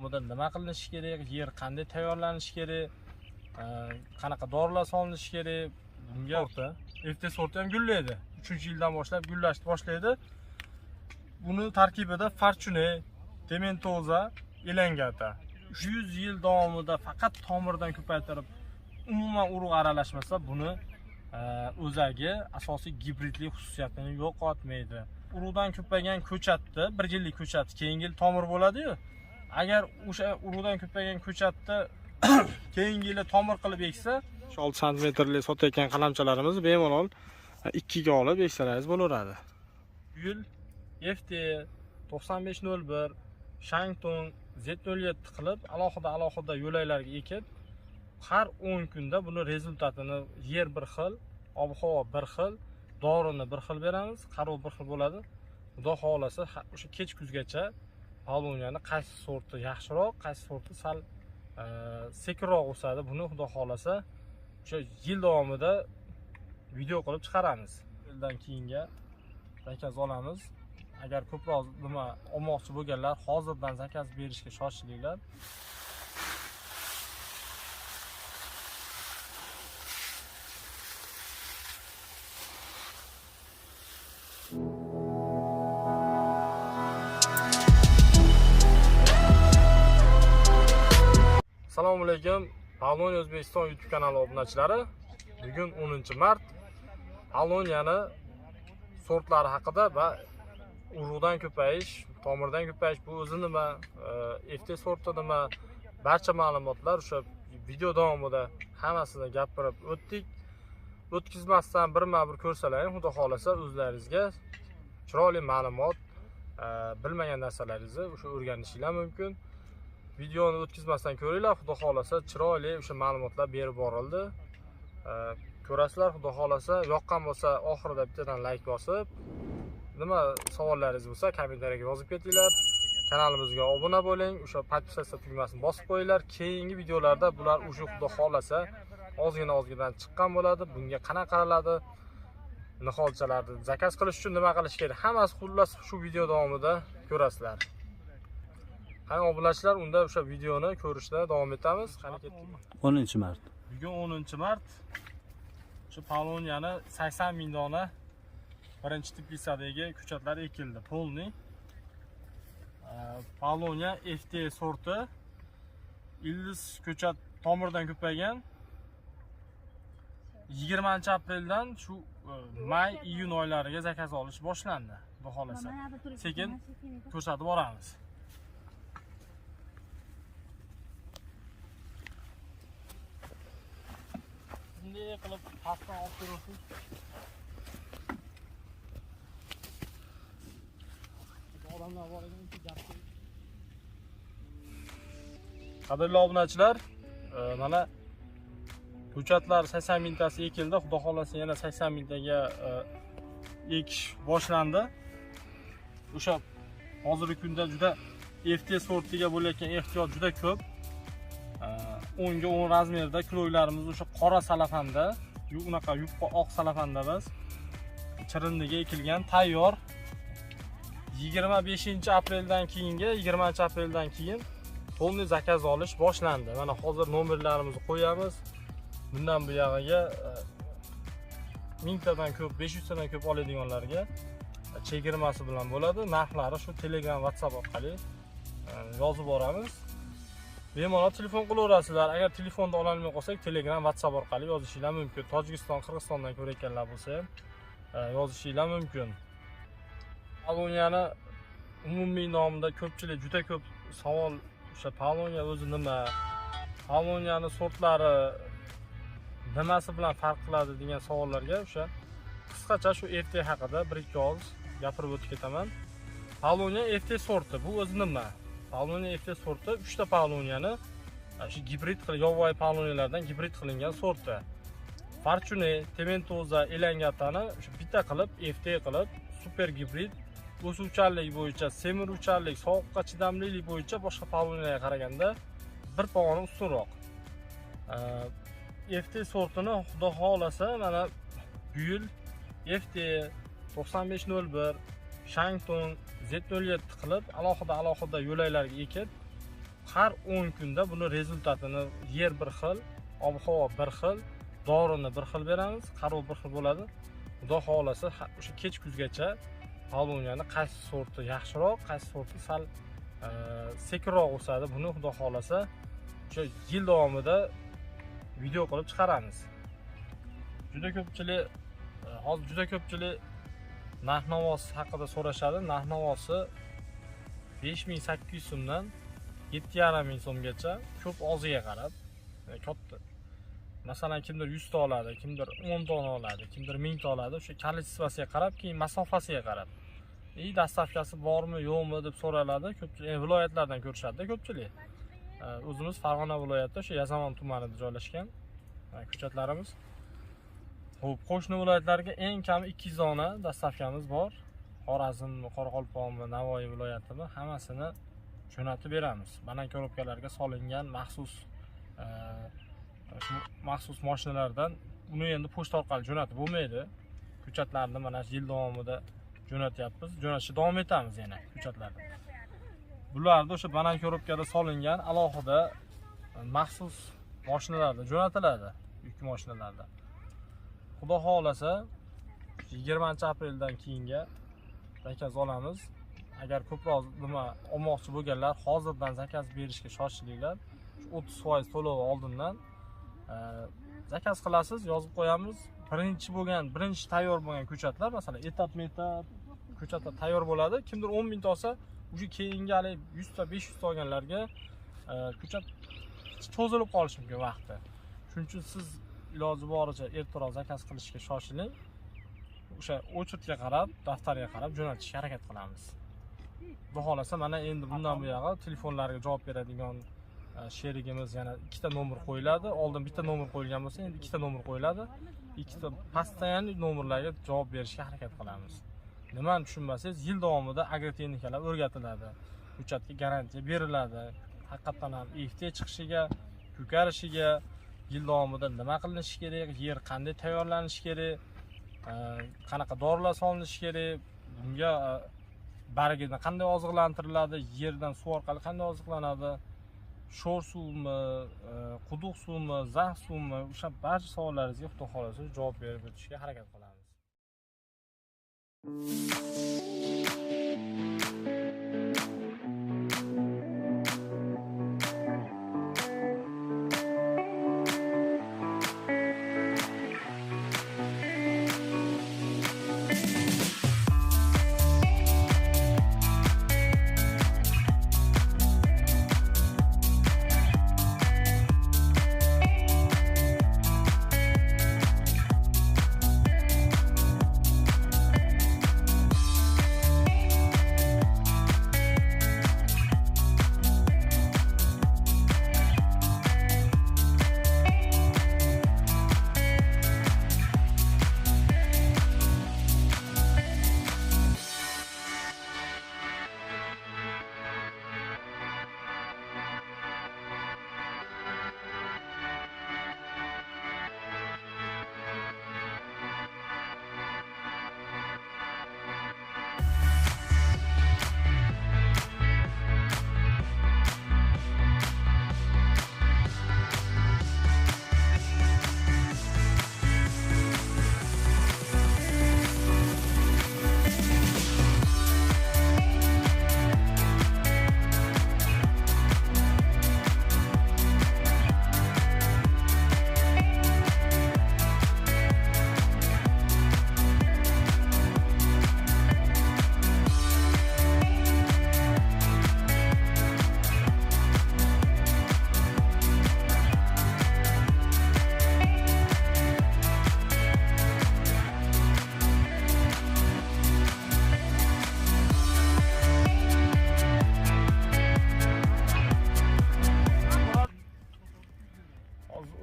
Bunda nima qilinishi kerak, yer qanday tayyorlanishi kerak, qanaqa dorilar solinishi kerak. Bunga FT sorti ham gullaydi. 3-yildan boshlab gullashni boshlaydi. Buni tarkibida Fortune, Dementoza, Elangata 100 yil davomida faqat tomirdan ko'paytirib, umuman urug' aralashmasa, buni o'zagi asosiy gibridlik xususiyatini yo'qotmaydi. Urug'dan ko'paygan ko'chatni, 1 yillik ko'chatni keyingi yil tomir bo'ladi-yu. Agar o'sha urug'dan ko'paygan ko'chatni keyingi yil tomir qilib eksa, 6 sm sotayotgan qalamchalarimiz bemalol 2 ga olib eksalaringiz bo'laveradi. Bu yil FT 9501, Shangtong Z07 qilib alohida yo'laklarga ekib, har 10 kunda buni rezultatini yer bir xil, ob-havo bir xil, dorini bir xil beramiz, qarov bir xil bo'ladi. Xudo xolasa o'sha kech kuzgacha Polonyani qaysi sorti yaxshiroq, qaysi sorti sal sekinroq o'sadi, buni xudo xolasa o'sha yil davomida video qilib chiqaramiz. Yildan keyinga zakaz olamiz. Agar ko'proq nima olmoqchi bo'lganlar, hozirdan zakaz berishga shoshilinglar. Assalomu alaykum. Polonya O'zbekiston YouTube kanali obunachilari. Bugun 10-mart. Polonyani sortlari haqida va urug'dan ko'payish, tomirdan ko'payish, bu o'zi nima, FT sorti nima, barcha ma'lumotlar o'sha video davomida hammasini gapirib o'tdik. O'tkazmasdan birma-bir ko'rsalaring, xudo xolasa o'zlaringizga chiroyli ma'lumot, bilmagan narsalaringizni o'sha o'rganishingiz mumkin. Videoni o'tkazmasdan ko'ringlar, xudo xolasa chiroyli o'sha ma'lumotlar berib borildi. Ko'rasizlar, xudo xolasa yoqqan bo'lsa oxirida bittadan like bosib, nima savollaringiz bo'lsa kommentariyaga yozib ketinglar. Kanalimizga obuna bo'ling, o'sha podpisatsiya tugmasini bosib qo'yinglar. Keyingi videolarda bular o'sha xudo xolasa ozgina chiqqan bo'ladi. Bunga qanaqa qaraladi? Niholchalarni zakaz qilish uchun nima qilish kerak? Hammasi xullas shu video davomida ko'rasizlar. Qani obunachilar, unda o'sha videoni ko'rishda davom etamiz. Qani ketdik. 10-mart. Bugun 10-mart. Shu Polonyani 80 ming dona birinchi teplisadagi ko'chatlar ekildi. Polni Polonya FT sorti ildiz ko'chat tomirdan ko'paygan. 20-apreldan shu may-iyun oylariga zakaz olish boshlandi. Xudo xolasa sekin ko'rsatib boramiz. Bunday qilib pastdan olib ko'rasiz. Odamlar bor ekan, gapni. Qadrli obunachilar, mana ko'chatlar 80 mingtasi ekildi. Xudo xolasa yana 80 mingtaga ekish boshlandi. O'sha hozirgi kunda juda FT sortiga bo'layotgan ehtiyoj juda ko'p. 10 ga 10 razmerda kiloylarimiz o'sha qora salafanda, unaqa yupqa oq salafanda emas, chirindiga ekilgan tayyor. 25-apreldan keyinga, 20-apreldan keyin to'liq zakaz olish boshlandi. Mana hozir nomerlarimizni qo'yamiz. Bundan bu yog'iga 1000 tadan ko'p, 500 tadan ko'p oladiganlarga chegirmasi bilan bo'ladi. Narxlari shu Telegram, WhatsApp orqali yozib boramiz. Bemalol telefon qilaverasizlar. Agar telefonda ola olmay qolsak, Telegram, WhatsApp orqali yozishingiz mumkin. Tojikiston, Qirg'izistondan ko'rayotganlar bo'lsa ham yozishingiz mumkin. Polonyani umumiy nomida ko'pchilik juda ko'p savol, o'sha Polonya o'zi nima, Polonyani sortlari nimasi bilan farq qiladi degan savollarga o'sha qisqacha shu FT haqida 1-2 og'iz gapirib o'tib ketaman. Polonya FT sorti bu o'zi nima? Polonya FT sorti 3 ta Polonyani shu gibrid qilib, yovvoyi Polonyalardan gibrid qilingan sorti. Fortune, Dementoza, Elangatani shu bitta qilib FT qilib super gibrid, o'suvchanlik bo'yicha, semiruvchanlik, sovuqqa chidamlilik bo'yicha boshqa Polonyalarga qaraganda bir pog'ona ustunroq. FT sortini xudo xolasa mana bu yil FT 9501, Shangtong Z07 qilib alohida yo'laklarga ekib, har 10 kunda buni rezultatini yer bir xil, ob-havo bir xil, dorini bir xil beramiz, qarov bir xil bo'ladi. Xudo xolasa o'sha kech kuzgacha Polonyani qaysi sorti yaxshiroq, qaysi sorti sal sekinroq o'sadi, buni xudo xolasa o'sha yil davomida video qilib chiqaramiz. Juda ko'pchilik narx-navosi haqida so'rashadi. Narx-navosi 5800 so'mdan 7500 so'mgacha, ko'p oziga qarab, katta. Masalan, kimdir 100 ta oladi, kimdir 10 ta oladi, kimdir 1000 ta oladi. O'sha kolичествosiga qarab, keyin masofasiga qarab. Dastavkasi bormi, yo'qmi deb so'raladi. Ko'pchilik viloyatlardan ko'rishadi ko'pchilik. O'zimiz Farg'ona viloyatida, o'sha Yazamon tumanida joylashgan ko'chatlarimiz. Xo'p, qo'shni viloyatlarga eng kami 200 dona dastavkamiz bor. Xorazmmi, Qoraqalpoqmi, Navoiy viloyatimi, hammasini jo'natib beramiz. Banan korobkalarga solingan maxsus mashinalardan uni endi pochta orqali jo'natib bo'lmaydi. Ko'chatlarni mana yil davomida jo'natyapmiz. Jo'natishni davom etamiz yana ko'chatlarni. Bularni o'sha banan korobkada solingan alohida maxsus mashinalarda jo'natiladi, yuk mashinalarida. Xudo xolasa 20-apreldan keyinga zakaz olamiz. Agar ko'proq nima olmoqchi bo'lganlar, hozirdan zakaz berishga shoshilinglar. 30% to'lov oldindan zakaz qilasiz, yozib qo'yamiz. Birinchi tayyor bo'lgan ko'chatlar, masalan, etap ko'chatlar tayyor bo'ladi. Kimdir 10 ming ta olsa, o'sha keyingi 100 ta, 500 ta olganlarga ko'chat cho'zilib qolishi mumkin vaqti. Shuning uchun siz iloji boricha ertaroq zakaz qilishga shoshiling. O'sha o'chirtga qarab, daftarga qarab jo'natishga harakat qilamiz. Xudo xolasa mana endi bundan buyog'i telefonlarga javob beradigan sherigimiz yana ikkita nomer qo'yiladi. Oldin bitta nomer qo'yilgan bo'lsa, endi ikkita nomer qo'yiladi. Ikkita постоянный nomerlarga javob berishga harakat qilamiz. Nimani tushunmasangiz, yil davomida agrotexnikalar o'rgatiladi. Ko'chatga garantiya beriladi. Haqiqatan ham EFT chiqishiga, ko'karishiga, yil davomida nima qilinishi kerak, yer qanday tayyorlanishi kerak, qanaqa dorilar solinishi kerak, bunga bargidan qanday oziqlantiriladi, yerdan suv orqali qanday oziqlanadi, sho'r suvmi, quduq suvmi, zax suvmi, o'sha barcha savollaringizga xudo xolasa javob berib o'tishga harakat qilamiz.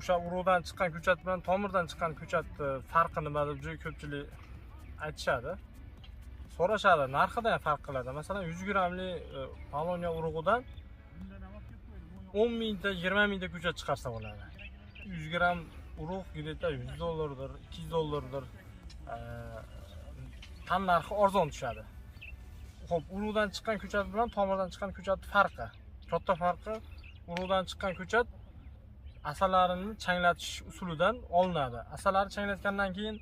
O'sha urug'dan chiqqan ko'chat bilan tomirdan chiqqan ko'chatni farqi nima deb juda ko'pchilik aytishadi. So'rashadi, narxida ham farq qiladi. Masalan, 100 grammli Polonya urug'idan 10 mingta, 20 mingta ko'chat chiqarsa bo'ladi. 100 gram urug' где-то 100 dollardir, 200 dollardir. Tan narxi arzon tushadi. Xo'p, urug'dan chiqqan ko'chat bilan tomirdan chiqqan ko'chatning farqi. Katta farqi, urug'dan chiqqan ko'chat asalarini changlatish usulidan olinadi. Asalari changlatgandan keyin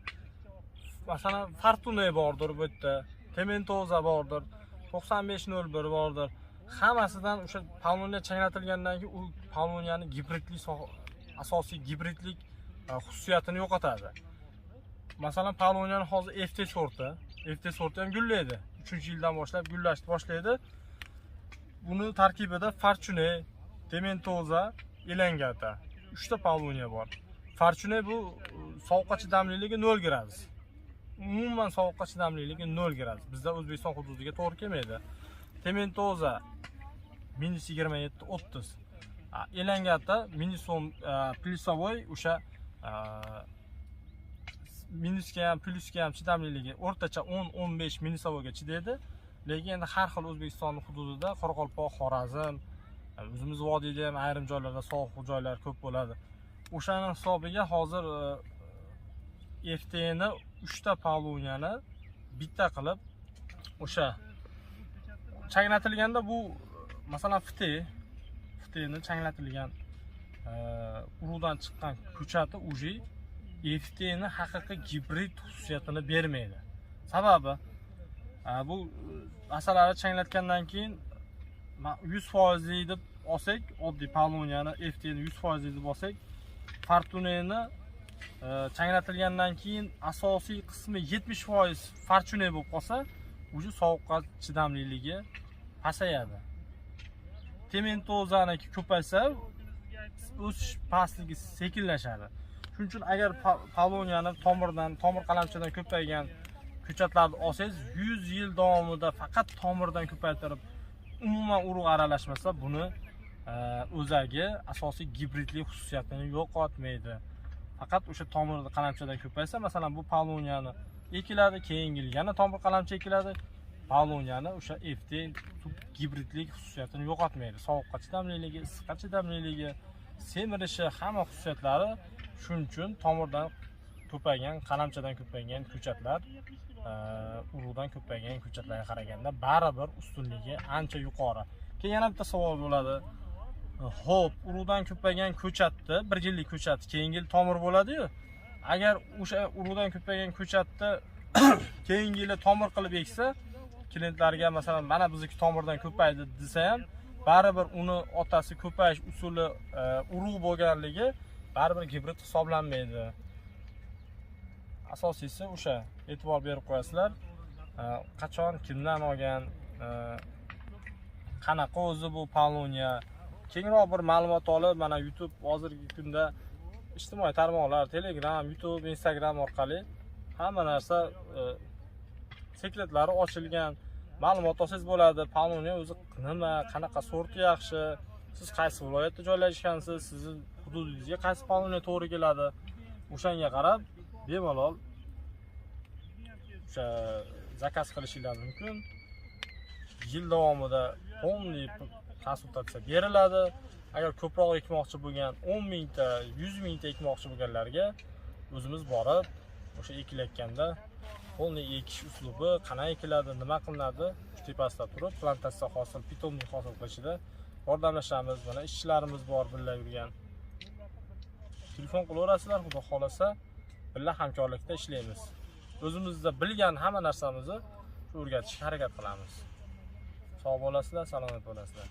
masalan Fortuna bordir bu yerda, Tementoza bordir, 9501 bordir. Hammasidan o'sha Pauloniya changlatilgandan keyin u Pauloniyani gibridlik asosiy gibridlik xususiyatini yo'qotadi. Masalan Pauloniyani hozir FT sorti ham gullaydi. 3-yildan boshlab gullashni boshlaydi. Buni tarkibida Fortuna, Tementoza, Elangata 3 ta Pauloniya bor. Fortuna bu sovuqqa chidamliligi 0 gradus. Umuman sovuqqa chidamliligi 0 gradus. Bizda O'zbekiston hududiga to'g'ri kelmaydi. Tementoza -27-30. Elangata plyusovoy o'sha minusga ham plyusga ham chidamliligi o'rtacha 10-15 minusavoga chidaydi. Lekin endi har xil O'zbekiston hududida Qoraqalpoq, Xorazm, o'zimiz vodiyda ham ayrim joylarda sovuq joylar ko'p bo'ladi. O'shaning hisobiga hozir FTni 3 ta Pauloniyani bitta qilib o'sha changlatilganda bu masalan FTni changlatilgan urug'dan chiqqan ko'chati uji FTni haqiqiy gibrid xususiyatini bermaydi. Sababi bu asalari changlatgandan keyin 100% deb olsak, oddiy Pauloniyani FTni 100% deb olsak, Fortunani changlatilgandan keyin asosiy qismi 70% Fortuna bo'lib qolsa, o'sha sovuqqa chidamliligi pasayadi. Tementozaniki ko'paysa, o'sish pastligi sekinlashadi. Shuning uchun agar Pauloniyani tomir qalamchadan ko'paygan ko'chatlarni olsangiz, 100 yil davomida faqat tomirdan ko'paytirib, umuman urug' aralashmasa, buni o'zagi asosiy gibridlik xususiyatini yo'qotmaydi. Faqat o'sha tomir qalamchadan ko'paysa, masalan bu Pauloniyani ekiladi, keyingi yil yana tomir qalamcha ekiladi. Pauloniyani o'sha FT gibridlik xususiyatini yo'qotmaydi. Sovuqqa chidamliligi, issiqqa chidamliligi, semirishi, hamma xususiyatlari shuning uchun tomirdan ko'paygan, qalamchadan ko'paygan ko'chatlar urug'dan ko'paygan ko'chatlarga qaraganda baribir ustunligi ancha yuqori. Keyin yana bitta savol bo'ladi. Xo'p, urug'dan ko'paygan ko'chatni, 1 yillik ko'chatni keyingi yil tomir bo'ladi-yu. Agar o'sha urug'dan ko'paygan ko'chatni keyingi yil tomir qilib eksa, klientlarga masalan mana bizniki tomirdan ko'paydi desa ham, baribir uni otasi ko'payish usuli urug' bo'lganligi baribir gibrid hisoblanmaydi. Asosiysi o'sha e'tibor berib qo'yasizlar. Qachon, kimdan olgan, qanaqa o'zi bu Pauloniya, kengroq bir ma'lumot olib, mana YouTube hozirgi kunda ijtimoiy tarmoqlar, Telegram, YouTube, Instagram orqali hamma narsa sekretlari ochilgan ma'lumot olsangiz bo'ladi. Pauloniya o'zi nima, qanaqa sorti yaxshi, siz qaysi viloyatda joylashgansiz, sizning hududingizga qaysi Pauloniya to'g'ri keladi, o'shanga qarab bemalol o'sha zakaz qilishingiz mumkin. Yil davomida polniy konsultatsiya beriladi. Agar ko'proq ekmoqchi bo'lgan 10 mingta, 100 mingta ekmoqchi bo'lganlarga o'zimiz borib, o'sha ekilayotganda polniy ekish uslubi, qanday ekiladi, nima qilinadi, tepasida turib, plantatsiya hosil, pitomnik hosil qilishida yordamlashamiz. Mana ishchilarimiz bor, birga yurgan. Telefon qilaverasizlar, xudo xolasa, birga hamkorlikda ishlaymiz. O'zimizda bilgan hamma narsamizni o'rgatishga harakat qilamiz. Sog' bo'lasizlar, salomat bo'lasizlar.